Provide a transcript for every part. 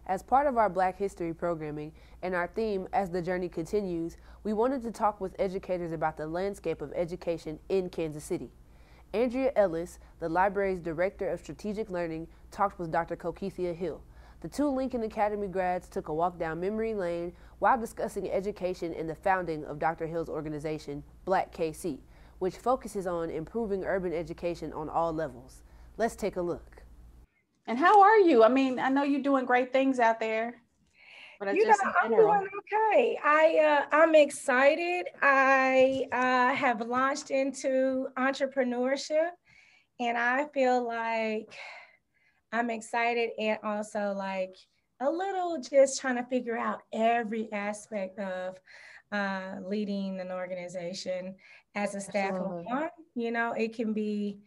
As part of our Black History programming and our theme, As the Journey Continues, we wanted to talk with educators about the landscape of education in Kansas City. Andrea Ellis, the library's Director of Strategic Learning, talked with Dr. Cokethea Hill. The two Lincoln Academy grads took a walk down memory lane while discussing education and the founding of Dr. Hill's organization, BLAQUEKC, which focuses on improving urban education on all levels. Let's take a look. And how are you? I mean, I know you're doing great things out there, but I'm doing okay. I'm excited. I have launched into entrepreneurship, and I feel like I'm excited and also like a little just trying to figure out every aspect of leading an organization as a staff of one. You know, it can be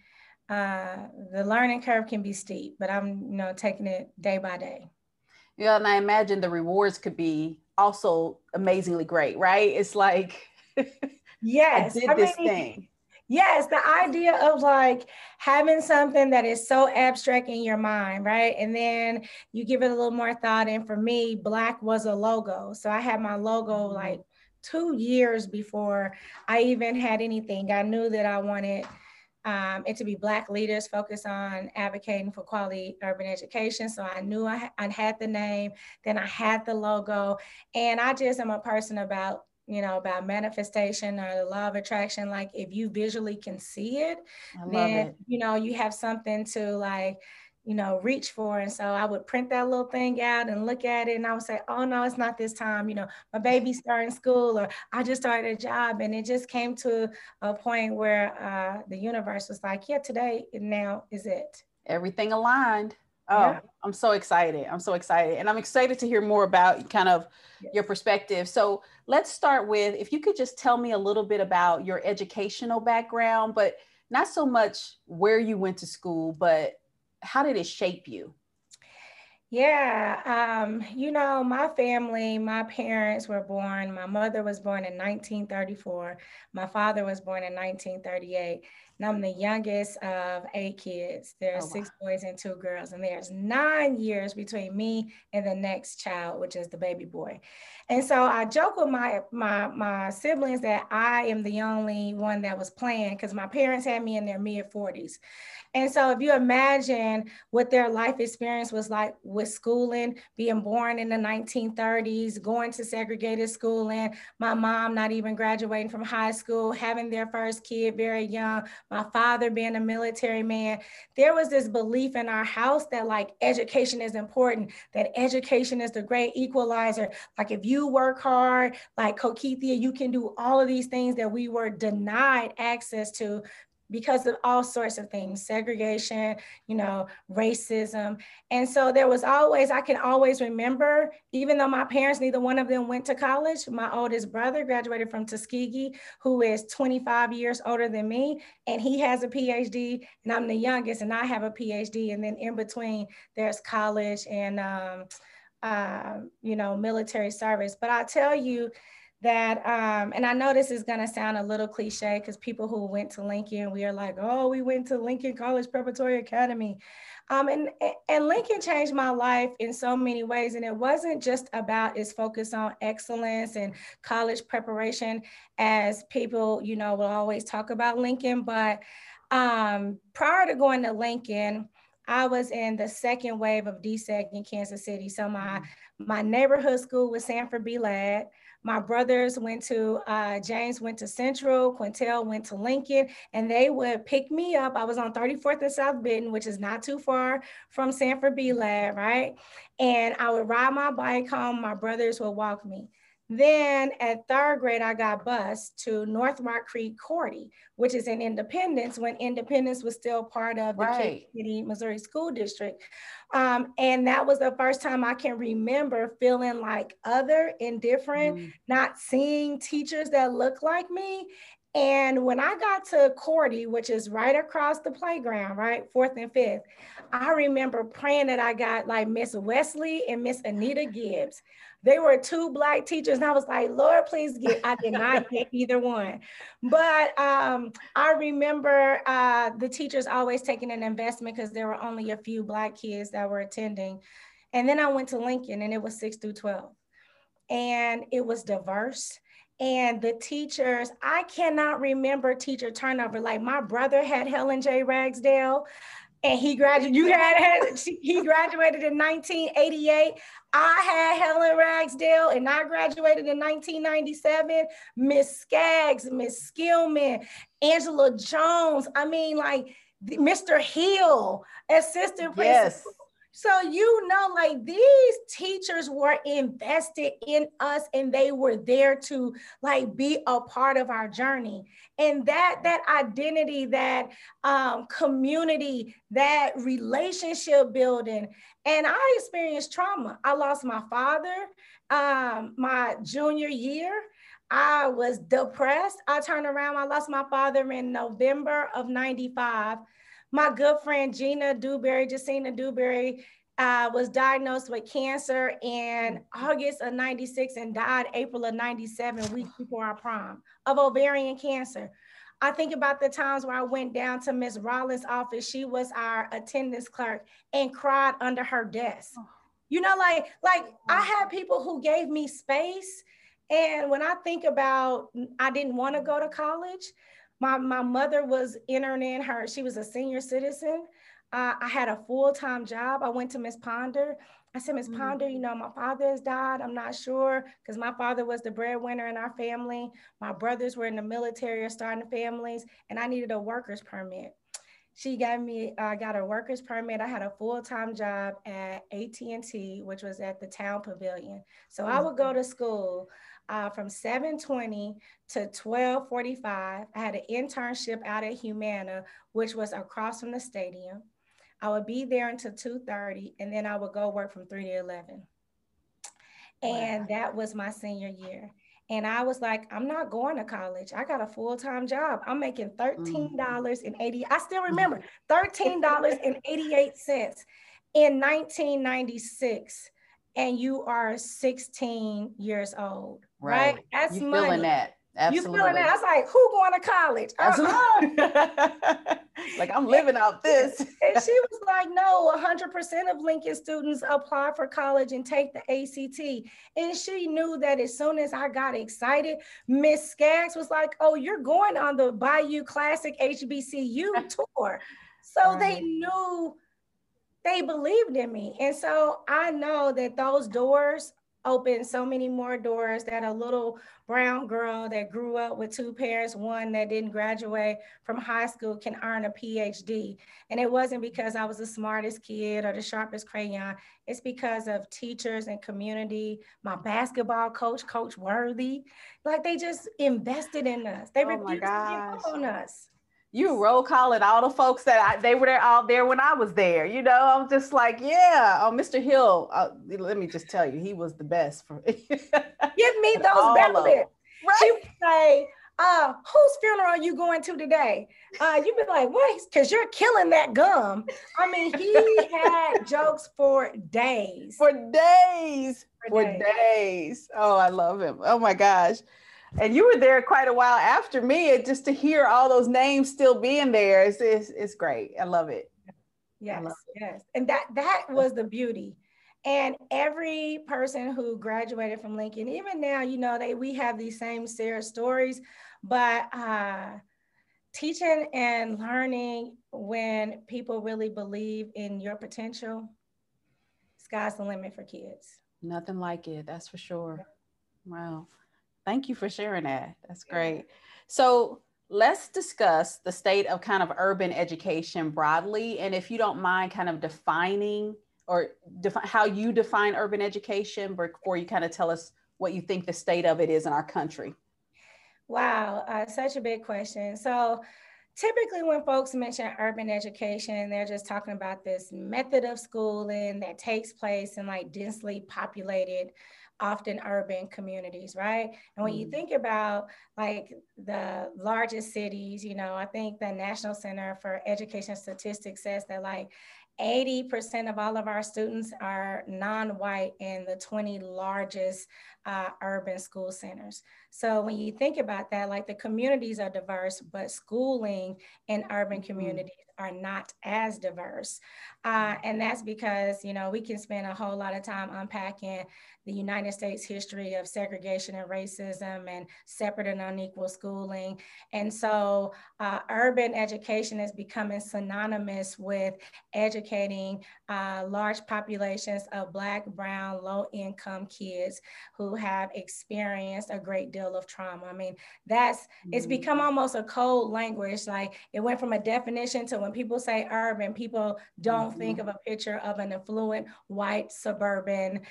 the learning curve can be steep, but I'm taking it day by day. Yeah, and I imagine the rewards could be also amazingly great, right? It's like, yes, I did this thing. Yes, the idea of like having something that is so abstract in your mind, right? And then you give it a little more thought. And for me, Black was a logo. So I had my logo like 2 years before I even had anything. I knew that I wanted it to be Black leaders focused on advocating for quality urban education. So I knew I had the name, then I had the logo. And I just am a person about manifestation or the law of attraction. Like if you visually can see it, then, you have something to like, reach for. And so I would print that little thing out and look at it. And I would say, oh no, it's not this time. My baby's starting school, or I just started a job. And it just came to a point where the universe was like, yeah, today now is it. Everything aligned. Oh, yeah. I'm so excited. I'm so excited. And I'm excited to hear more about kind of your perspective. So let's start with, if you could just tell me a little bit about your educational background, but not so much where you went to school, but how did it shape you? Yeah, my family, my parents were born, my mother was born in 1934, my father was born in 1938, and I'm the youngest of 8 kids. There's 6 boys and 2 girls, and there's 9 years between me and the next child, which is the baby boy. And so I joke with my siblings that I am the only one that was playing because my parents had me in their mid-40s. And so if you imagine what their life experience was like with schooling, being born in the 1930s, going to segregated schooling, my mom not even graduating from high school, having their first kid very young, my father being a military man, there was this belief in our house that like education is important, that education is the great equalizer. Like if you work hard, like Cokethea, you can do all of these things that we were denied access to because of all sorts of things, segregation, racism. And so there was always, I can always remember, even though my parents, neither one of them went to college, my oldest brother graduated from Tuskegee, who is 25 years older than me, and he has a PhD, and I'm the youngest, and I have a PhD. And then in between, there's college and, military service. But I tell you, that, and I know this is gonna sound a little cliche because people who went to Lincoln, we are like, oh, we went to Lincoln College Preparatory Academy. And Lincoln changed my life in so many ways. And it wasn't just about its focus on excellence and college preparation as people, will always talk about Lincoln. But prior to going to Lincoln, I was in the second wave of DSEC in Kansas City. So my neighborhood school was Sanford B. Ladd. My brothers went to, James went to Central, Quintel went to Lincoln, and they would pick me up. I was on 34th and South Benton, which is not too far from Sanford B. Ladd, right? And I would ride my bike home. My brothers would walk me. Then at 3rd grade, I got bused to North Rock Creek Cordy, which is in Independence, when Independence was still part of the Kansas City, Missouri School District. And that was the first time I can remember feeling like other, indifferent, not seeing teachers that look like me. And when I got to Cordy, which is right across the playground, right, 4th and 5th, I remember praying that I got like Miss Wesley and Miss Anita Gibbs. They were 2 Black teachers, and I was like, Lord, please get, I did not get either one. But I remember the teachers always taking an investment because there were only a few Black kids that were attending. And then I went to Lincoln, and it was 6 through 12. And it was diverse. And the teachers, I cannot remember teacher turnover. Like my brother had Helen J. Ragsdale, and he graduated. He graduated in 1988. I had Helen Ragsdale, and I graduated in 1997. Miss Skaggs, Miss Skillman, Angela Jones. I mean, like Mr. Hill, assistant principal. Yes. So, you know, like these teachers were invested in us, and they were there to like be a part of our journey. And that identity, that community, that relationship building. And I experienced trauma. I lost my father my junior year. I was depressed. I turned around. I lost my father in November of 95. My good friend Gina Dewberry, was diagnosed with cancer in August of 96 and died April of 97, weeks before our prom, of ovarian cancer. I think about the times where I went down to Miss Rollins' office. She was our attendance clerk, and cried under her desk. You know, like I had people who gave me space. And when I think about, I didn't want to go to college. My mother was entering she was a senior citizen. I had a full-time job. I went to Miss Ponder. I said, Miss Ponder, you know, my father has died. I'm not sure, because my father was the breadwinner in our family. My brothers were in the military or starting families, and I needed a worker's permit. She got a worker's permit. I had a full-time job at AT&T, which was at the town pavilion. So I would go to school from 7:20 to 12:45. I had an internship out at Humana, which was across from the stadium. I would be there until 2:30, and then I would go work from 3 to 11. And that was my senior year. And I was like, I'm not going to college. I got a full-time job. I'm making $13.80. I still remember $13.88 in 1996. And you are 16 years old, right? That's you money. Feeling that. Absolutely. You feeling that? I was like, who going to college? Like, I'm living out this. And she was like, no, 100% of Lincoln students apply for college and take the ACT. And she knew that as soon as I got excited, Miss Skaggs was like, oh, you're going on the Bayou Classic HBCU tour. So they knew, they believed in me. And so I know that those doors opened so many more doors, that a little brown girl that grew up with two parents, one that didn't graduate from high school, can earn a PhD. And it wasn't because I was the smartest kid or the sharpest crayon. It's because of teachers and community. My basketball coach, Coach Worthy, like they just invested in us. They refused to give up on us. You roll calling all the folks that they were there out there when I was there. You know, I'm just like, yeah. Oh, Mr. Hill, let me just tell you, he was the best. For give me those benefits. Right. She would say, whose funeral are you going to today? You'd be like, what? Because you're killing that gum. I mean, he had jokes for days. For days. Oh, I love him. Oh my gosh. And you were there quite a while after me, and just to hear all those names still being there, it's great. I love it. Yes, yes. And that was the beauty. And every person who graduated from Lincoln, even now, you know, we have these same shared stories, but teaching and learning when people really believe in your potential, sky's the limit for kids. Nothing like it, that's for sure. Wow. Thank you for sharing that. That's great. So let's discuss the state of kind of urban education broadly. And if you don't mind kind of defining how you define urban education before you kind of tell us what you think the state of it is in our country. Wow, such a big question. So typically when folks mention urban education, they're just talking about this method of schooling that takes place in like densely populated, often urban communities, right? And when you think about like the largest cities, you know, I think the National Center for Education Statistics says that like 80% of all of our students are non-white in the 20 largest urban school centers. So when you think about that, like the communities are diverse, but schooling in urban communities are not as diverse. And that's because, you know, we can spend a whole lot of time unpacking the United States history of segregation and racism and separate and unequal schooling. And so urban education is becoming synonymous with educating large populations of Black, brown, low-income kids who have experienced a great deal of trauma. I mean, it's become almost a code language. Like, it went from a definition to, when people say urban, people don't think of a picture of an affluent white suburban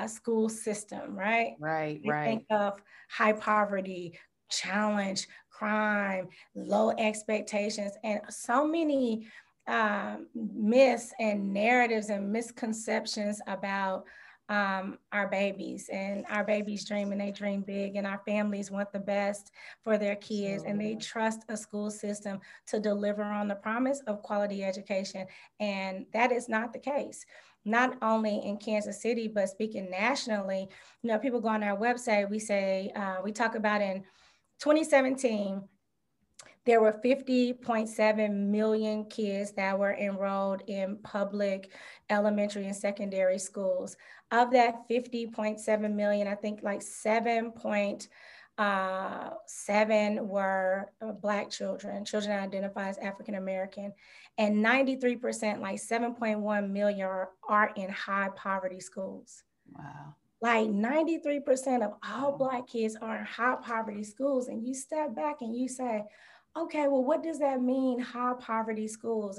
school system, right? Right, they right. think of high poverty, challenge, crime, low expectations, and so many myths and narratives and misconceptions about our babies. And our babies dream, and they dream big, and our families want the best for their kids, and they trust a school system to deliver on the promise of quality education. And that is not the case. Not only in Kansas City, but speaking nationally. You know, people go on our website, we say, we talk about in 2017, there were 50.7 million kids that were enrolled in public elementary and secondary schools. Of that 50.7 million, I think like 7.7 were Black children that identify as African American, and 93%, like 7.1 million, are in high poverty schools. Wow. Like 93% of all Black kids are in high poverty schools. And you step back and you say, okay, well, what does that mean, high poverty schools,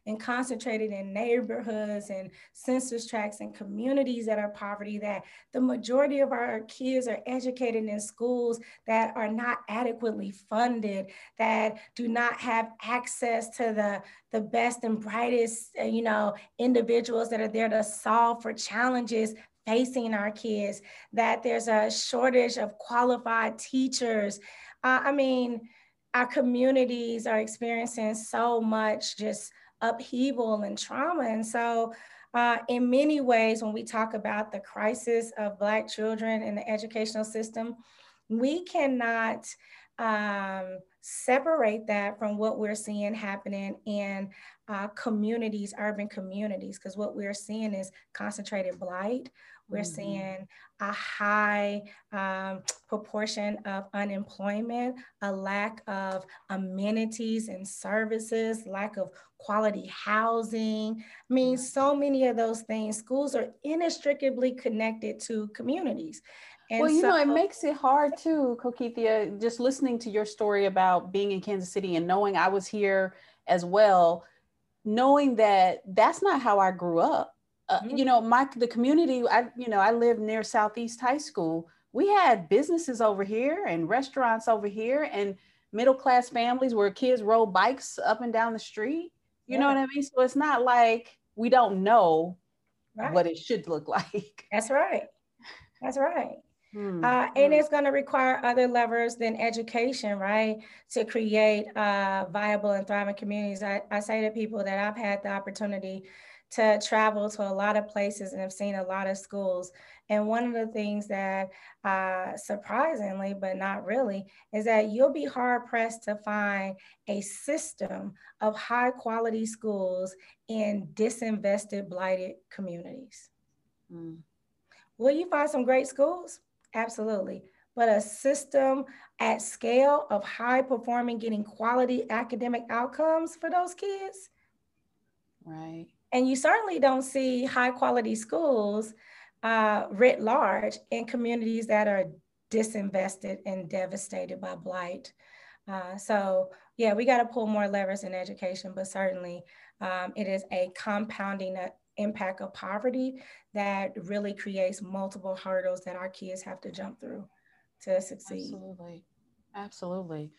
and concentrated in neighborhoods and census tracts and communities that are poverty, that the majority of our kids are educated in schools that are not adequately funded, that do not have access to the best and brightest, individuals that are there to solve for challenges facing our kids, that there's a shortage of qualified teachers. Our communities are experiencing so much just upheaval and trauma. And so in many ways, when we talk about the crisis of Black children in the educational system, we cannot separate that from what we're seeing happening in communities, urban communities, because what we're seeing is concentrated blight. We're seeing a high proportion of unemployment, a lack of amenities and services, lack of quality housing. I mean, so many of those things. Schools are inextricably connected to communities. And well, it makes it hard too, Cokethea, just listening to your story about being in Kansas City and knowing I was here as well, knowing that that's not how I grew up. The community, I lived near Southeast High School. We had businesses over here and restaurants over here, and middle-class families where kids rode bikes up and down the street. You know what I mean? So it's not like we don't know what it should look like. That's right. That's right. And it's going to require other levers than education, right? To create viable and thriving communities. I say to people that I've had the opportunity to travel to a lot of places and have seen a lot of schools. And one of the things that surprisingly, but not really, is that you'll be hard pressed to find a system of high quality schools in disinvested, blighted communities. Will you find some great schools? Absolutely. But a system at scale of high performing, getting quality academic outcomes for those kids? Right. And you certainly don't see high quality schools writ large in communities that are disinvested and devastated by blight. We got to pull more levers in education, but certainly it is a compounding impact of poverty that really creates multiple hurdles that our kids have to jump through to succeed. Absolutely.